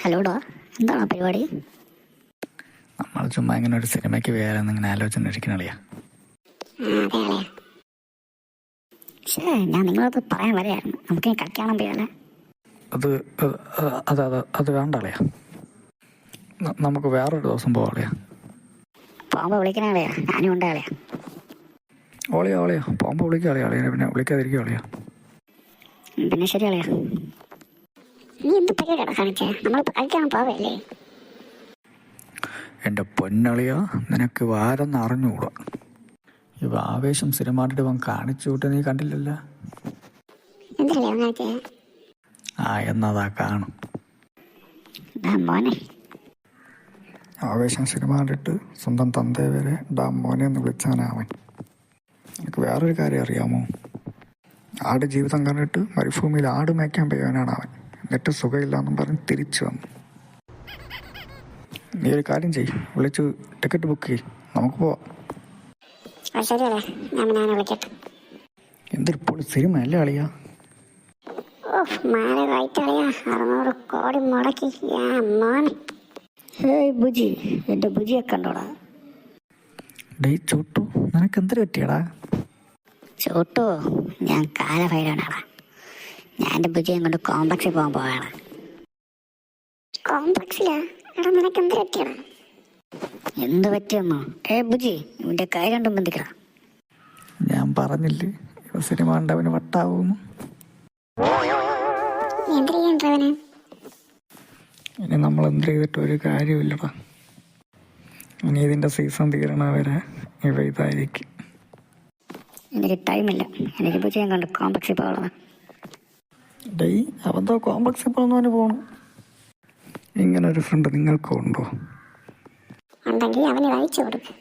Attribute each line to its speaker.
Speaker 1: ഹലോടാ, എന്താണ് പരിപാടി?
Speaker 2: നമ്മൾ ചുമ്മാ ഇങ്ങനെ ഒരു സിനിമയ്ക്ക് പോയാലെന്ന് ഇങ്ങനെ ആലോചന ഇരിക്കണളിയാ.
Speaker 1: ശേ, ഞാൻ നിങ്ങളത് പറയാൻ വരെയായിരുന്നു. നമുക്ക് കളിക്കാണം പോയാലേ.
Speaker 2: അത് അത് അത് അത് വേണ്ടളിയാ. നമുക്ക് വേറൊരു ദിവസം പോവാളിയാ.
Speaker 1: പോകുമ്പോൾ വിളിക്കണേളയാ, ഞാനും ഉണ്ടാളിയാ.
Speaker 2: ഓളിയാ പോകുമ്പോൾ വിളിക്കാളിയാ. പിന്നെ വിളിക്കാതിരിക്കുവളിയാ.
Speaker 1: പിന്നെ ശരിയാളിയാ. നീ എന്ത് പരിപാടിയാണ് കാണിച്ചേ? നമ്മളിപ്പോൾ കളിക്കാൻ പോവല്ലേ?
Speaker 2: എൻ്റെ പൊന്നളിയാ, നിനക്ക് വാരെന്ന് അറിഞ്ഞുകൂടാ. ഇവ ആവേശം സിനിമാരുടെ ഇവൻ കാണിച്ചു വിട്ട് നീ കണ്ടില്ലല്ലോ.
Speaker 1: എന്തല്ലേ കാണിച്ചേ?
Speaker 2: എന്നതാ കാണും.
Speaker 1: മോനെ,
Speaker 2: ആവേശം സിനിമ കണ്ടിട്ട് സ്വന്തം തന്തയെ വരെ മോനെ എന്ന് വിളിച്ചാനാവൻ. എനിക്ക് വേറൊരു കാര്യം അറിയാമോ? ആട് ജീവിതം കണ്ടിട്ട് മരുഭൂമിയിൽ ആട് മേയ്ക്കാൻ പോയവനാണ് അവൻ. എന്നിട്ട് സുഖമില്ലാന്നും പറഞ്ഞ് തിരിച്ചു വന്നു. നീ ഒരു കാര്യം ചെയ്യ്, വിളിച്ച് ടിക്കറ്റ് ബുക്ക് ചെയ്യ്, നമുക്ക് പോവാം. എന്തൊരു പൊളി സിനിമ അല്ലേ അളിയാ?
Speaker 1: ബുജി, എൻ്റെ ബുജിയെ കണ്ടോടാ.
Speaker 2: ഡേ ചോട്ടു, നിനക്ക് എന്തൊരു പറ്റിയടാ?
Speaker 1: ചോട്ടു, ഞാൻ കാലഭൈരവനാടാ. ഞാൻ എൻ്റെ ബുജിയെ കൊണ്ട് കോംപ്ലക്സിൽ പോകാൻ പോവാണ്. കോംപ്ലക്സിലാ? എടാ, നിനക്ക് എന്ത് പറ്റിയടാ? എന്ത് പറ്റിയെന്നോ? ബുജി, ഇവൻ്റെ കൈ കണ്ടും ബന്ധിക്കടാ.
Speaker 2: ഞാൻ പറഞ്ഞില്ലേ സിനിമ കണ്ടവന് വട്ടാവൂന്ന്. ഇനി നമ്മൾ എന്ത് ചെയ്തിട്ട് ഒരു കാര്യമില്ലടാ. ഇനി ഇതിൻ്റെ സീസൺ തീരണവരെ ഇവ ഇതായിരിക്കും.
Speaker 1: എനിക്ക് ടൈമില്ല. എനിക്ക് ബുജിയെ കണ്ട് കോംപ്ലക്സിൽ പോകണം.
Speaker 2: ഡേ, അവന്തോ കോംപ്ലക്സിൽ പോകുന്നവന് പോകണം. ഇങ്ങനൊരു ഫ്രണ്ട് നിങ്ങൾക്ക് ഉണ്ടോ?
Speaker 1: ഉണ്ടെങ്കിൽ അവന് വായിച്ചു കൊടുക്കും.